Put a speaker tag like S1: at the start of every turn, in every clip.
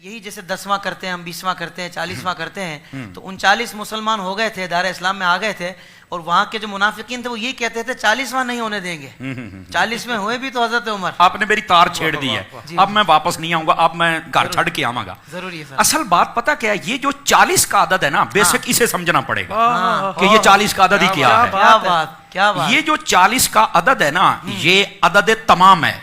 S1: یہی جیسے 10واں کرتے ہیں ہم، 20واں کرتے ہیں، 40واں کرتے ہیں، تو 39 مسلمان ہو گئے تھے، دار اسلام میں آ گئے تھے، اور وہاں کے جو منافقین تھے وہ یہی کہتے تھے 40واں نہیں ہونے دیں گے. 40ویں ہوئے بھی تو حضرت عمر.
S2: آپ نے میری تار چھیڑ دی ہے، اب میں واپس نہیں آؤں گا، اب میں گھر چھڑ کے آؤں گا.
S1: ضروری ہے سر.
S2: اصل بات پتہ کیا ہے، یہ جو 40 کا عدد ہے نا، بیسک اسے سمجھنا پڑے گا کہ یہ 40 کا عدد ہی کیا ہے.
S1: کیا بات، کیا بات.
S2: یہ جو 40 کا عدد ہے نا، یہ عدد تمام ہے.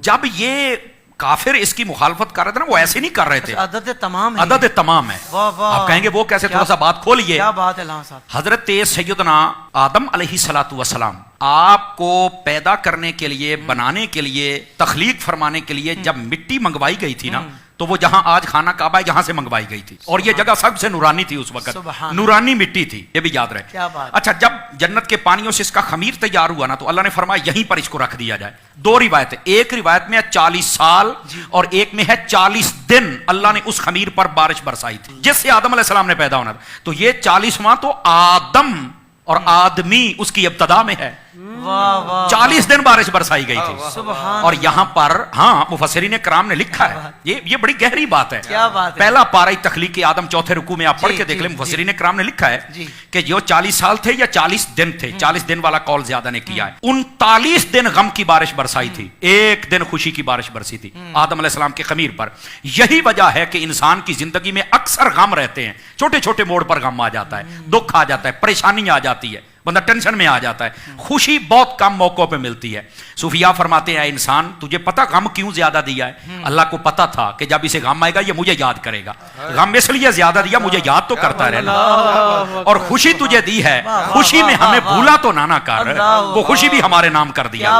S2: جب یہ کافر اس کی مخالفت کر رہے تھے نا، وہ ایسے نہیں کر رہے تھے.
S1: عدد تمام ہے.
S2: عدد تمام ہے. آپ کہیں گے وہ کیسے، تھوڑا سا بات کھولیے.
S1: کیا بات ہے علامہ صاحب.
S2: حضرت سیدنا آدم علیہ السلام آپ کو پیدا کرنے کے لیے، بنانے کے لیے، تخلیق فرمانے کے لیے جب مٹی منگوائی گئی تھی نا، تو وہ جہاں آج خانہ کعبہ ہے یہاں سے منگوائی گئی تھی، اور یہ جگہ سب سے نورانی تھی اس وقت، نورانی مٹی تھی، یہ بھی یاد رہے. اچھا، جب جنت کے پانیوں سے اس کا خمیر تیار ہوا نا، تو اللہ نے فرمایا یہیں پر اس کو رکھ دیا جائے. 2 روایتیں، ایک روایت میں ہے 40 سال اور ایک میں ہے 40 دن اللہ نے اس خمیر پر بارش برسائی تھی جس سے آدم علیہ السلام نے پیدا ہونا تھا. تو یہ 40واں تو آدم اور آدمی اس کی ابتدا میں ہے. 40 دن بارش برسائی گئی تھی. اور یہاں پر ہاں مفسرین کرام نے لکھا ہے، یہ بڑی گہری بات ہے. پہلا پارہ تخلیق آدم 4 رکوع میں آپ پڑھ کے دیکھ لیں، مفسرین کرام نے لکھا ہے کہ جو 40 سال تھے یا 40 دن تھے، 40 دن والا قول زیادہ نے کیا ہے. 39 دن غم کی بارش برسائی تھی، 1 دن خوشی کی بارش برسی تھی آدم علیہ السلام کے خمیر پر. یہی وجہ ہے کہ انسان کی زندگی میں اکثر غم رہتے ہیں، چھوٹے چھوٹے موڑ پر غم آ جاتا ہے، دکھ آ جاتا ہے، پریشانی آ جاتی ہے، بندہ ٹینشن میں آ جاتا ہے. خوشی بہت کم موقعوں پہ ملتی ہے. صوفیاء فرماتے ہیں، انسان تجھے پتا غم کیوں زیادہ دیا ہے؟ اللہ کو پتا تھا کہ جب اسے غم آئے گا یہ مجھے یاد کرے گا. غم اس لیے زیادہ دیا، مجھے یاد تو کرتا رہنا. اور خوشی تجھے دی ہے، خوشی میں ہمیں بھولا تو نہ کر، وہ خوشی بھی ہمارے نام کر دیا.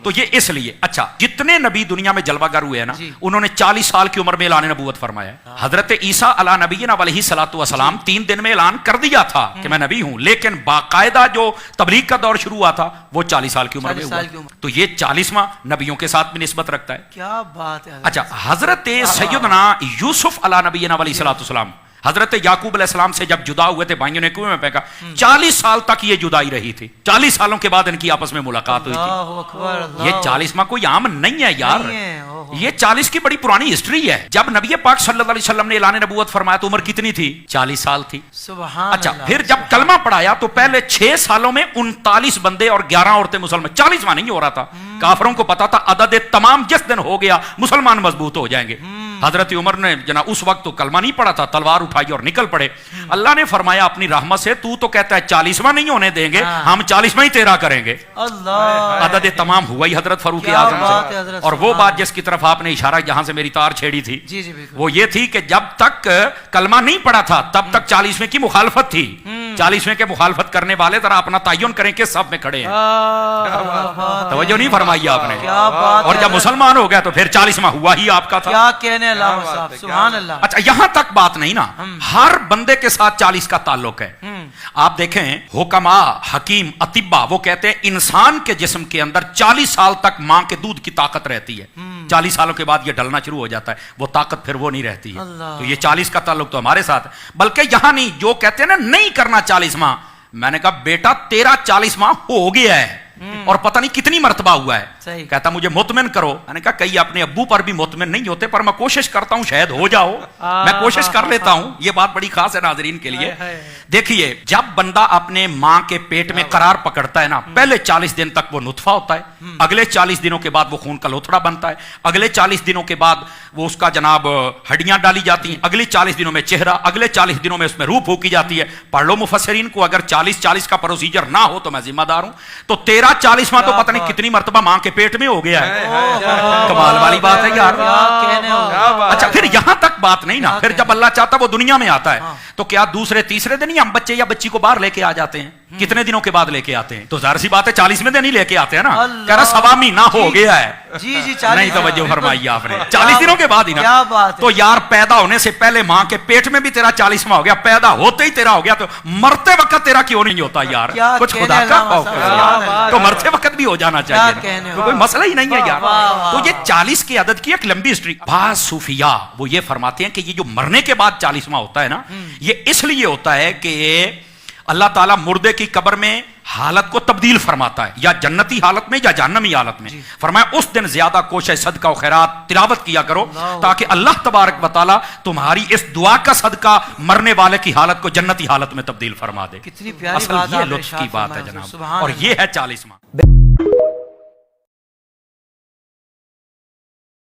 S2: تو یہ اس لیے. اچھا، جتنے نبی دنیا میں جلوہ گر ہوئے ہیں نا، انہوں نے 40 سال کی عمر میں اعلان نبوت فرمایا ہے. حضرت عیسیٰ علیہ نبینا علیہ الصلوۃ والسلام 3 دن میں اعلان کر دیا تھا کہ میں نبی ہوں، لیکن باقاعدہ جو تبلیغ کا دور شروع ہوا تھا وہ 40 سال کی عمر میں ہوا. تو یہ 40واں نبیوں کے ساتھ بھی نسبت رکھتا ہے.
S1: کیا بات ہے.
S2: اچھا، حضرت سیدنا یوسف علیہ نبینا علیہ الصلوۃ والسلام حضرت یعقوب علیہ السلام سے جب جدا ہوئے تھے، بھائیوں نے کنویں میں پھینکا، 40 سال تک یہ جدائی رہی تھی. 40 سالوں کے بعد ان کی آپس میں ملاقات ہوئی تھی. یہ 40واں کوئی عام نہیں ہے یار، یہ 40 کی بڑی پرانی ہسٹری ہے. جب نبی پاک صلی اللہ علیہ وسلم نے اعلان نبوت فرمایا تو عمر کتنی تھی؟ 40 سال تھی. اچھا، پھر جب کلمہ پڑھایا تو پہلے 6 سالوں میں 39 بندے اور 11 عورتیں مسلمان. 40واں نہیں ہو رہا تھا. کافروں کو پتا تھا عدد تمام جس دن ہو گیا مسلمان مضبوط ہو جائیں گے. حضرت عمر نے جناب اس وقت تو کلمہ نہیں پڑھا تھا، تلوار اٹھائی اور نکل پڑے. اللہ نے فرمایا اپنی رحمت سے، تو کہتا ہے 40واں نہیں ہونے دیں گے، ہم 40واں ہی تیرا کریں گے. عدد تمام ہوا ہی حضرت فاروق اعظم سے. اور وہ بات جس کی طرف آپ نے اشارہ جہاں سے میری تار چھیڑی تھی وہ یہ تھی کہ جب تک کلمہ نہیں پڑھا تھا تب تک 40ویں کی مخالفت تھی. 40ویں کے مخالفت کرنے والے ذرا اپنا تعین کریں کہ سب میں کھڑے ہیں. توجہ نہیں فرمائی آپ نے. اور جب مسلمان ہو گیا تو پھر 40واں ہوا ہی آپ کا تھا.
S1: کیا کہنے علامہ صاحب، سبحان اللہ.
S2: اچھا، یہاں تک بات نہیں نا، ہر بندے کے ساتھ 40 کا تعلق ہے. آپ دیکھیں حکما، حکیم، اطباء وہ کہتے ہیں انسان کے جسم کے اندر 40 سال تک ماں کے دودھ کی طاقت رہتی ہے. 40 سالوں کے بعد یہ ڈلنا شروع ہو جاتا ہے، وہ طاقت پھر وہ نہیں رہتی ہے. تو یہ 40 کا تعلق تو ہمارے ساتھ ہے. بلکہ یہاں نہیں، جو کہتے ہیں نا نہیں کرنا 40واں، میں نے کہا بیٹا تیرا 40واں ہو گیا ہے اور پتہ نہیں کتنی مرتبہ ہوا ہے. کہتا مجھے مطمئن کرو. میں نے کہا کئی اپنے ابو پر بھی مطمئن نہیں ہوتے، پر میں کوشش کرتا ہوں شاید ہو جاؤ، میں کوشش کر لیتا ہوں. یہ بات بڑی خاص ہے ناظرین کے لیے. دیکھیے، جب بندہ اپنے ماں کے پیٹ میں قرار پکڑتا ہے نا، پہلے 40 دن تک وہ نطفہ ہوتا ہے، اگلے 40 دنوں کے بعد وہ خون کا لوتھڑا بنتا ہے، اگلے 40 دنوں کے بعد وہ اس کا جناب ہڈیاں ڈالی جاتی ہیں، اگلے 40 دنوں میں چہرہ، اگلے 40 دنوں میں اس میں روح پھونکی جاتی ہے. پڑھ لو مفسرین کو، اگر 40 کا پروسیجر نہ ہو تو میں ذمہ دار ہوں. تو 40واں تو پتہ نہیں کتنی مرتبہ ماں کے پیٹ میں ہو گیا ہے. کمال والی بات ہے یار. اچھا، پھر یہاں تک بات نہیں نا. پھر جب اللہ چاہتا وہ دنیا میں آتا ہے تو کیا دوسرے تیسرے دن ہی ہم بچے یا بچی کو باہر لے کے آ جاتے ہیں؟ کتنے دنوں کے بعد لے کے آتے ہیں؟ تو ظاہر سی بات ہے 40ویں دن ہی لے کے آتے ہیں نا. کہہ رہا 1.25 مہینہ ہو گیا ہے. نہیں توجہ فرمائی آپ نے. 40 دنوں کے بعد ہی نا. تو یار پیدا ہونے سے پہلے ماں کے پیٹ میں بھی تیرا 40واں ہو گیا، پیدا ہوتے ہی تیرا ہو گیا، تو مرتے وقت تیرا کیوں نہیں ہوتا یار؟ کچھ خدا کا خوف ہے تو مرتے وقت بھی ہو جانا چاہیے، تو کوئی مسئلہ ہی نہیں ہے یار. تو یہ 40 کے عدد کی ایک لمبی ہسٹری. بعض صوفیاء وہ یہ فرماتے ہیں کہ یہ جو مرنے کے بعد 40واں ہوتا ہے نا، یہ اس لیے ہوتا ہے کہ اللہ تعالیٰ مردے کی قبر میں حالت کو تبدیل فرماتا ہے، یا جنتی حالت میں یا جہنمی حالت میں. فرمایا اس دن زیادہ کوشش صدقہ و خیرات تلاوت کیا کرو تاکہ اللہ تبارک و تعالیٰ تمہاری اس دعا کا صدقہ مرنے والے کی حالت کو جنتی حالت میں تبدیل فرما دے.
S1: کتنی پیاری
S2: اصل
S1: بات
S2: یہ
S1: آپ نے
S2: لطف کی
S1: ارشاد
S2: بات ہے
S1: فرمایا.
S2: جناب،
S1: سبحان
S2: اور
S1: اللہ.
S2: یہ ہے 40واں.